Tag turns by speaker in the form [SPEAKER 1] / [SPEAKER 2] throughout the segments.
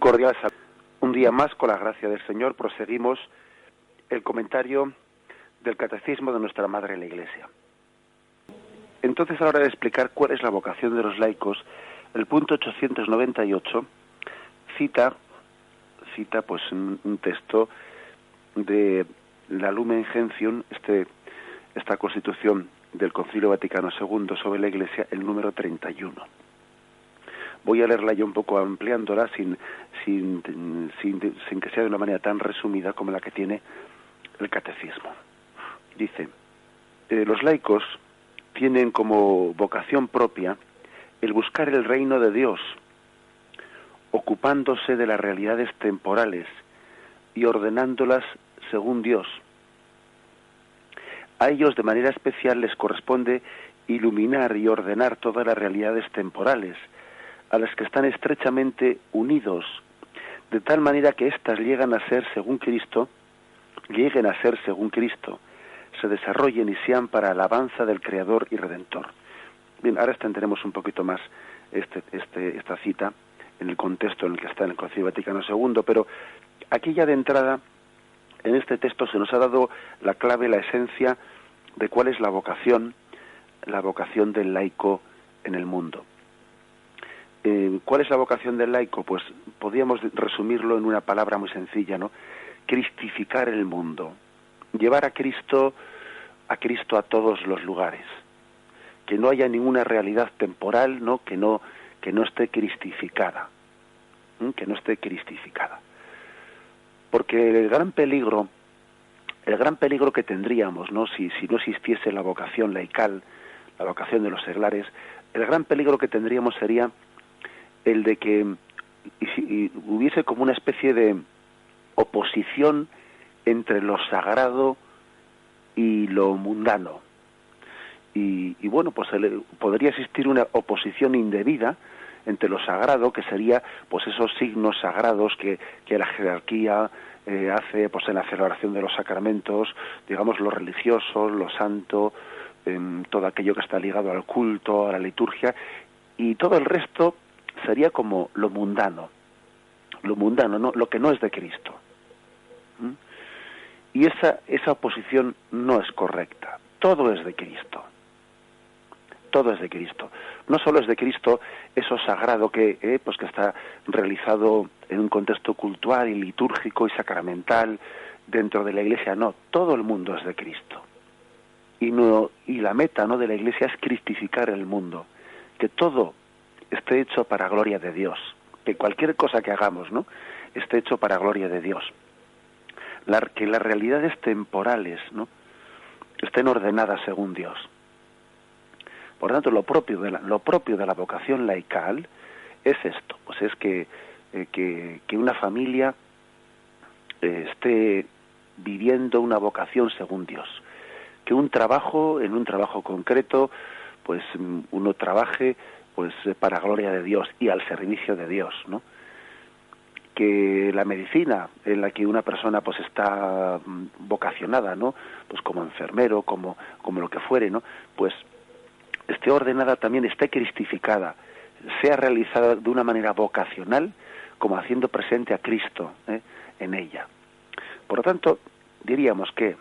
[SPEAKER 1] cordial saludo. Un día más, con la gracia del Señor, proseguimos el comentario del Catecismo de nuestra Madre la Iglesia. Entonces, a la hora de explicar cuál es la vocación de los laicos, el punto 898 cita pues un texto de la Lumen Gentium, esta constitución del Concilio Vaticano II sobre la Iglesia, el número 31. Voy a leerla yo un poco ampliándola sin que sea de una manera tan resumida como la que tiene el Catecismo. Dice, los laicos tienen como vocación propia el buscar el reino de Dios, ocupándose de las realidades temporales y ordenándolas según Dios. A ellos de manera especial les corresponde iluminar y ordenar todas las realidades temporales, a las que están estrechamente unidos, de tal manera que éstas lleguen a ser según Cristo, se desarrollen y sean para alabanza del Creador y Redentor. Bien, ahora extenderemos un poquito más esta cita en el contexto en el que está en el Concilio Vaticano II, pero aquí ya de entrada, en este texto se nos ha dado la clave, la esencia de cuál es la vocación del laico en el mundo. ¿Cuál es la vocación del laico? Pues podríamos resumirlo en una palabra muy sencilla, ¿no? Cristificar el mundo, llevar a Cristo a todos los lugares, que no haya ninguna realidad temporal, ¿no? que no esté cristificada, porque el gran peligro que tendríamos, ¿no? si no existiese la vocación laical, la vocación de los seglares, el gran peligro que tendríamos sería el de que hubiese como una especie de oposición entre lo sagrado y lo mundano. Y bueno, pues podría existir una oposición indebida entre lo sagrado, que sería pues esos signos sagrados que la jerarquía hace pues en la celebración de los sacramentos, digamos lo religioso, lo santo, todo aquello que está ligado al culto, a la liturgia, y todo el resto sería como lo mundano, ¿no? Lo que no es de Cristo. Y esa oposición no es correcta. Todo es de Cristo. Todo es de Cristo. No solo es de Cristo eso sagrado que está realizado en un contexto cultural y litúrgico y sacramental dentro de la Iglesia, no, todo el mundo es de Cristo. Y la meta, ¿no?, de la Iglesia es cristificar el mundo, que todo esté hecho para gloria de Dios, que cualquier cosa que hagamos, ¿no?, esté hecho para gloria de Dios. Que las realidades temporales, ¿no?, estén ordenadas según Dios. Por tanto, lo propio de la vocación laical es esto, pues es que una familia esté viviendo una vocación según Dios, que en un trabajo concreto, pues uno trabaje pues para gloria de Dios y al servicio de Dios, ¿no? Que la medicina en la que una persona pues está vocacionada, ¿no?, pues como enfermero, como lo que fuere, ¿no?, pues esté ordenada también, esté cristificada, sea realizada de una manera vocacional, como haciendo presente a Cristo en ella. Por lo tanto, diríamos que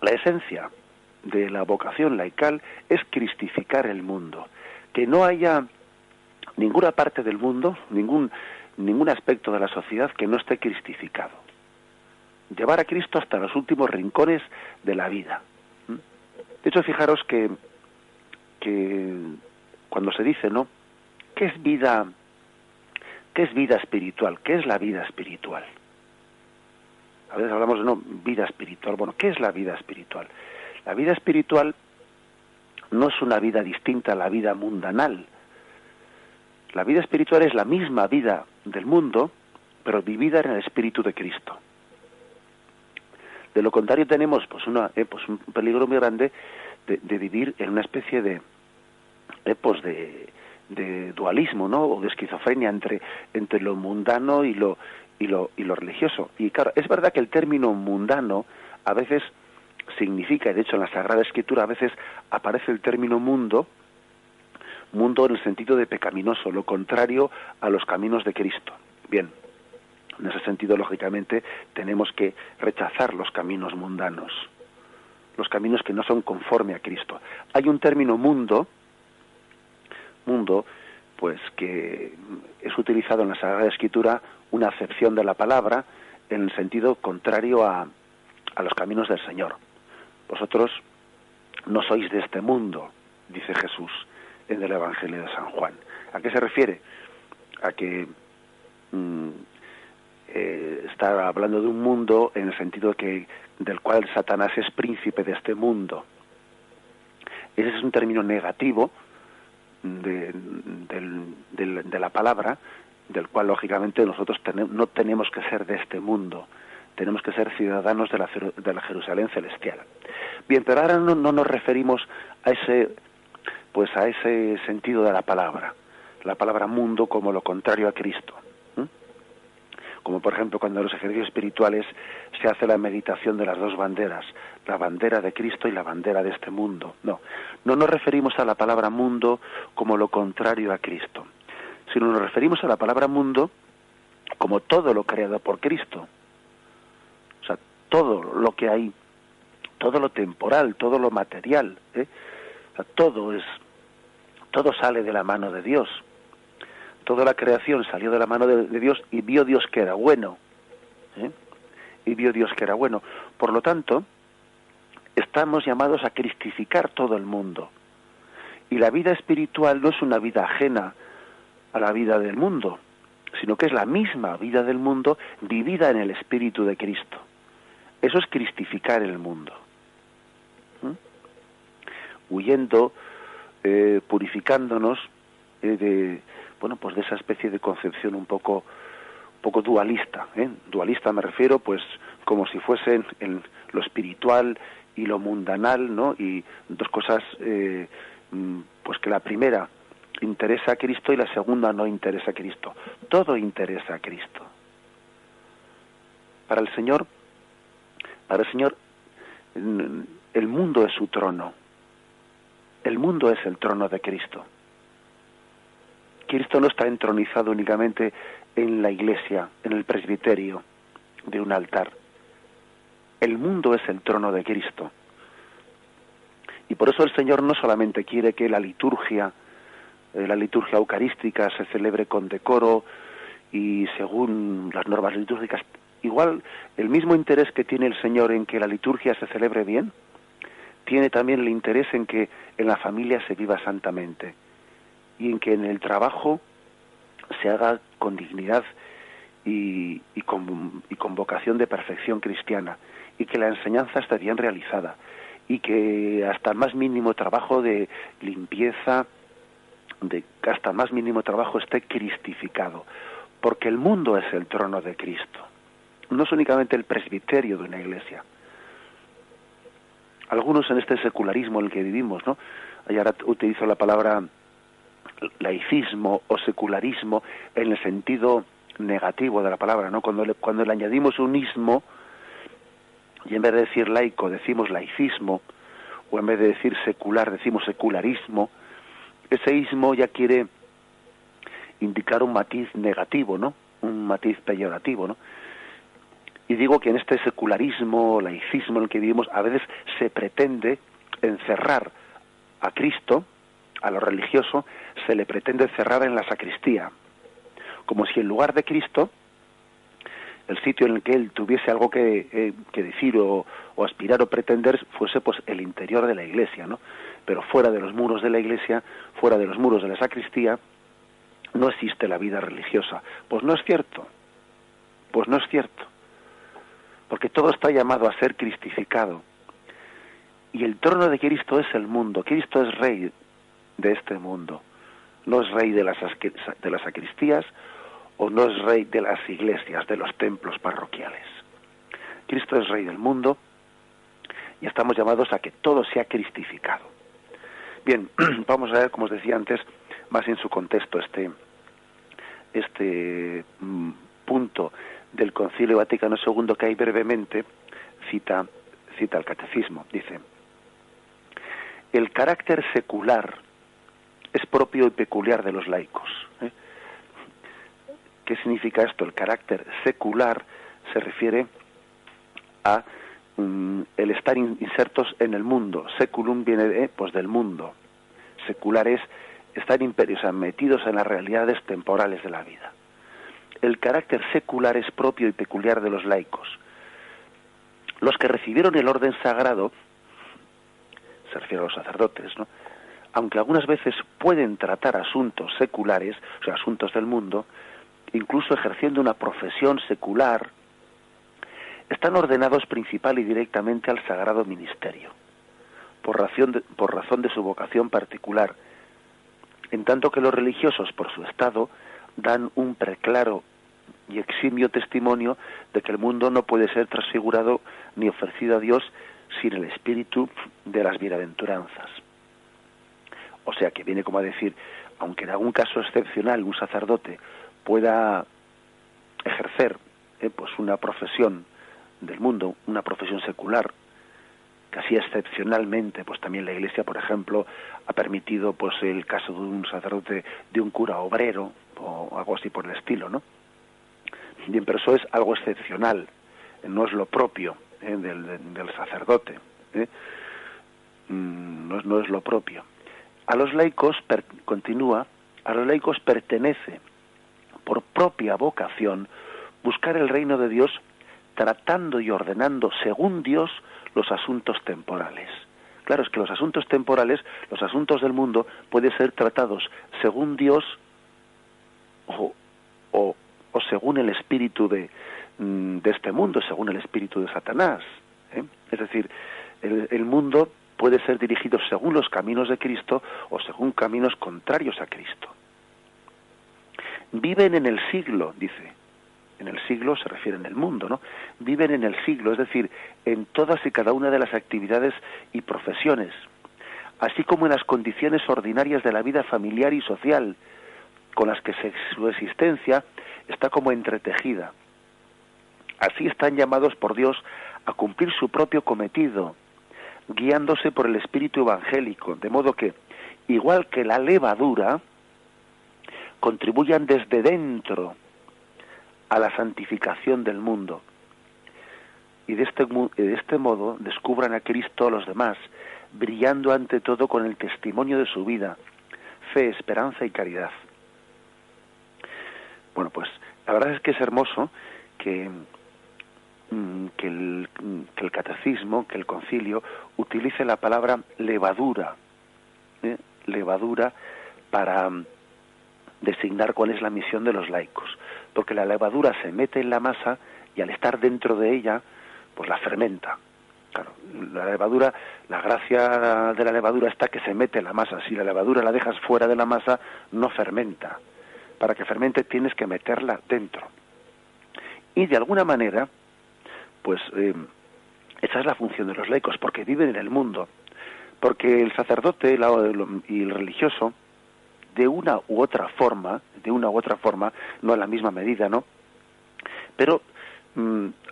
[SPEAKER 1] la esencia de la vocación laical es cristificar el mundo, que no haya ninguna parte del mundo, ningún aspecto de la sociedad que no esté cristificado. Llevar a Cristo hasta los últimos rincones de la vida. De hecho, fijaros que cuando se dice, ¿no?, ¿qué es vida espiritual? ¿Qué es la vida espiritual? A veces hablamos de vida espiritual. Bueno, ¿qué es la vida espiritual? La vida espiritual no es una vida distinta a la vida mundanal. La vida espiritual es la misma vida del mundo, pero vivida en el Espíritu de Cristo. De lo contrario tenemos pues un peligro muy grande de vivir en una especie de dualismo, ¿no?, o de esquizofrenia entre lo mundano y lo religioso. Y claro, es verdad que el término mundano a veces significa, y de hecho en la Sagrada Escritura a veces aparece el término mundo en el sentido de pecaminoso, lo contrario a los caminos de Cristo. Bien, En ese sentido, lógicamente, tenemos que rechazar los caminos mundanos, los caminos que no son conforme a Cristo. Hay un término mundo, pues que es utilizado en la Sagrada Escritura, una acepción de la palabra en el sentido contrario a los caminos del Señor. Vosotros no sois de este mundo, dice Jesús en el Evangelio de San Juan. ¿A qué se refiere? A que está hablando de un mundo en el sentido del cual Satanás es príncipe de este mundo. Ese es un término negativo de la palabra, del cual lógicamente nosotros no tenemos que ser de este mundo, tenemos que ser ciudadanos de la Jerusalén celestial. Bien, pero ahora no nos referimos a ese sentido de la palabra mundo como lo contrario a Cristo. Como por ejemplo cuando en los ejercicios espirituales se hace la meditación de las dos banderas, la bandera de Cristo y la bandera de este mundo. No nos referimos a la palabra mundo como lo contrario a Cristo, sino nos referimos a la palabra mundo como todo lo creado por Cristo. O sea, todo lo que hay, todo lo temporal, todo lo material, o sea, todo sale de la mano de Dios. Toda la creación salió de la mano de Dios y vio Dios que era bueno. Y vio Dios que era bueno. Por lo tanto, estamos llamados a cristificar todo el mundo. Y la vida espiritual no es una vida ajena a la vida del mundo, sino que es la misma vida del mundo vivida en el Espíritu de Cristo. Eso es cristificar el mundo. Huyendo, purificándonos de esa especie de concepción un poco dualista. Dualista me refiero, pues, como si fuesen lo espiritual y lo mundanal, ¿no? Y dos cosas, pues que la primera interesa a Cristo y la segunda no interesa a Cristo. Todo interesa a Cristo. Para el Señor, el mundo es su trono. El mundo es el trono de Cristo. Cristo no está entronizado únicamente en la iglesia, en el presbiterio de un altar. El mundo es el trono de Cristo. Y por eso el Señor no solamente quiere que la liturgia eucarística se celebre con decoro y según las normas litúrgicas. Igual, el mismo interés que tiene el Señor en que la liturgia se celebre bien, tiene también el interés en que en la familia se viva santamente y en que en el trabajo se haga con dignidad y con vocación de perfección cristiana, y que la enseñanza esté bien realizada, y que hasta el más mínimo trabajo de limpieza, hasta el más mínimo trabajo esté cristificado, porque el mundo es el trono de Cristo, no es únicamente el presbiterio de una iglesia. Algunos en este secularismo en el que vivimos, ¿no? Y ahora utilizo la palabra laicismo o secularismo en el sentido negativo de la palabra, ¿no? Cuando le añadimos un ismo y en vez de decir laico decimos laicismo, o en vez de decir secular decimos secularismo, ese ismo ya quiere indicar un matiz negativo, ¿no? Un matiz peyorativo, ¿no? Y digo que en este secularismo, laicismo en el que vivimos, a veces se pretende encerrar a Cristo, a lo religioso, se le pretende encerrar en la sacristía, como si en lugar de Cristo, el sitio en el que él tuviese algo que decir o aspirar o pretender fuese pues el interior de la iglesia, ¿no? Pero fuera de los muros de la iglesia, fuera de los muros de la sacristía, no existe la vida religiosa. Pues no es cierto, porque todo está llamado a ser cristificado. Y el trono de Cristo es el mundo. Cristo es rey de este mundo. No es rey de las sacristías o no es rey de las iglesias, de los templos parroquiales. Cristo es rey del mundo y estamos llamados a que todo sea cristificado. Bien, vamos a ver, como os decía antes, más en su contexto este punto del Concilio Vaticano II, que ahí brevemente cita el Catecismo. Dice: el carácter secular es propio y peculiar de los laicos. ¿Qué significa esto? El carácter secular se refiere a el estar insertos en el mundo. Seculum viene del mundo. Secular es estar metidos en las realidades temporales de la vida. El carácter secular es propio y peculiar de los laicos. Los que recibieron el orden sagrado, se refiere a los sacerdotes, ¿no?, aunque algunas veces pueden tratar asuntos seculares, o sea, asuntos del mundo, incluso ejerciendo una profesión secular, están ordenados principal y directamente al sagrado ministerio, por razón de su vocación particular, en tanto que los religiosos, por su estado, dan un preclaro y eximio testimonio de que el mundo no puede ser transfigurado ni ofrecido a Dios sin el espíritu de las bienaventuranzas. O sea, que viene como a decir, aunque en algún caso excepcional un sacerdote pueda ejercer pues una profesión del mundo, una profesión secular, que así excepcionalmente, pues también la Iglesia, por ejemplo, ha permitido pues el caso de un sacerdote, de un cura obrero, o algo así por el estilo, ¿no? Bien, pero eso es algo excepcional, no es lo propio del sacerdote, no es lo propio. A los laicos, a los laicos pertenece, por propia vocación, buscar el reino de Dios tratando y ordenando según Dios los asuntos temporales. Claro, es que los asuntos temporales, los asuntos del mundo, pueden ser tratados según Dios o según el espíritu de este mundo, según el espíritu de Satanás. Es decir, el mundo puede ser dirigido según los caminos de Cristo o según caminos contrarios a Cristo. Viven en el siglo, dice. En el siglo se refiere en el mundo, ¿no? Viven en el siglo, es decir, en todas y cada una de las actividades y profesiones, así como en las condiciones ordinarias de la vida familiar y social, con las que su existencia está como entretejida. Así están llamados por Dios a cumplir su propio cometido, guiándose por el espíritu evangélico, de modo que, igual que la levadura, contribuyan desde dentro a la santificación del mundo, y de este modo descubran a Cristo a los demás, brillando ante todo con el testimonio de su vida, fe, esperanza y caridad. Bueno, pues la verdad es que es hermoso que el catecismo, que el concilio utilice la palabra levadura, levadura para designar cuál es la misión de los laicos, porque la levadura se mete en la masa y al estar dentro de ella, pues la fermenta. Claro, la levadura, la gracia de la levadura está que se mete en la masa. Si la levadura la dejas fuera de la masa, no fermenta. Para que fermente tienes que meterla dentro. Y de alguna manera, pues esa es la función de los laicos, porque viven en el mundo, porque el sacerdote y el religioso, de una u otra forma, no en la misma medida, ¿no?, pero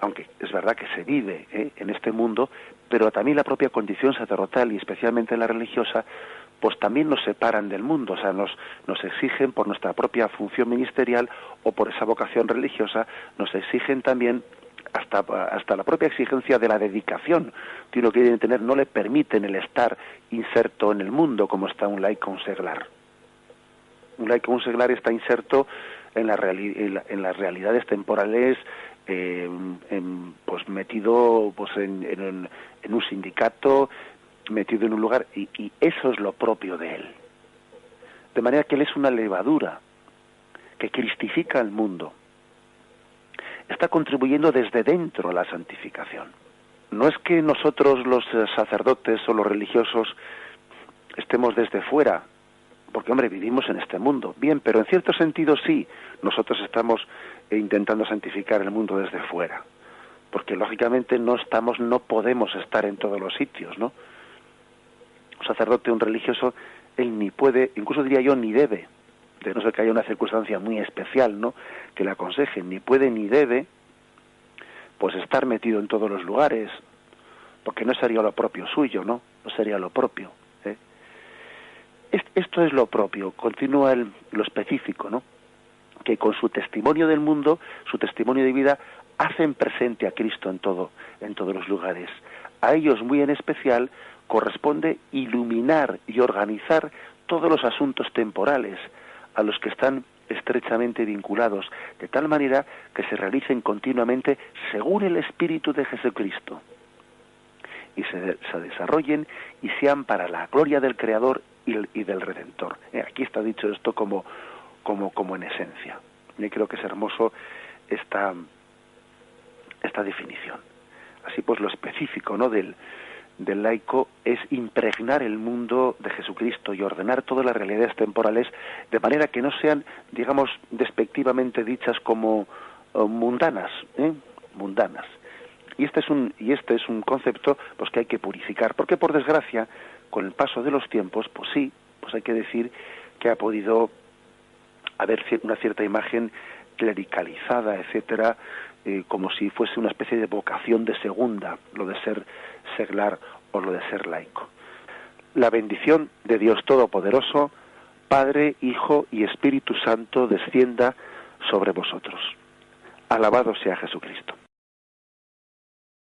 [SPEAKER 1] aunque es verdad que se vive en este mundo, pero también la propia condición sacerdotal y especialmente la religiosa, pues también nos separan del mundo, o sea, nos exigen por nuestra propia función ministerial o por esa vocación religiosa, nos exigen también hasta la propia exigencia de la dedicación que uno quiere tener, no le permiten el estar inserto en el mundo como está un laico, un seglar. Un laico, un seglar está inserto en las realidades temporales, pues metido pues en un sindicato, metido en un lugar, y eso es lo propio de él. De manera que él es una levadura que cristifica al mundo. Está contribuyendo desde dentro a la santificación. No es que nosotros los sacerdotes o los religiosos estemos desde fuera, porque hombre, vivimos en este mundo, bien, pero en cierto sentido sí, nosotros estamos intentando santificar el mundo desde fuera, porque lógicamente no podemos estar en todos los sitios, ¿no? Un sacerdote, un religioso, él ni puede, incluso diría yo, ni debe, de no ser que haya una circunstancia muy especial, ¿no?, que le aconseje, ni puede ni debe, pues estar metido en todos los lugares, porque no sería lo propio suyo, ¿no? No sería lo propio. Esto es lo propio, continúa lo específico, ¿no?, que con su testimonio del mundo, su testimonio de vida, hacen presente a Cristo en todos los lugares. A ellos muy en especial corresponde iluminar y organizar todos los asuntos temporales a los que están estrechamente vinculados, de tal manera que se realicen continuamente según el Espíritu de Jesucristo y se desarrollen y sean para la gloria del Creador y del Redentor. Aquí está dicho esto como en esencia. Yo creo que es hermoso esta definición. Así pues, lo específico, ¿no?, del laico es impregnar el mundo de Jesucristo y ordenar todas las realidades temporales de manera que no sean, digamos, despectivamente dichas como mundanas, mundanas. Y este es un concepto pues que hay que purificar, porque por desgracia, con el paso de los tiempos, pues sí, pues hay que decir que ha podido haber una cierta imagen clericalizada, etcétera, como si fuese una especie de vocación de segunda, lo de ser seglar o lo de ser laico. La bendición de Dios Todopoderoso, Padre, Hijo y Espíritu Santo, descienda sobre vosotros. Alabado sea Jesucristo.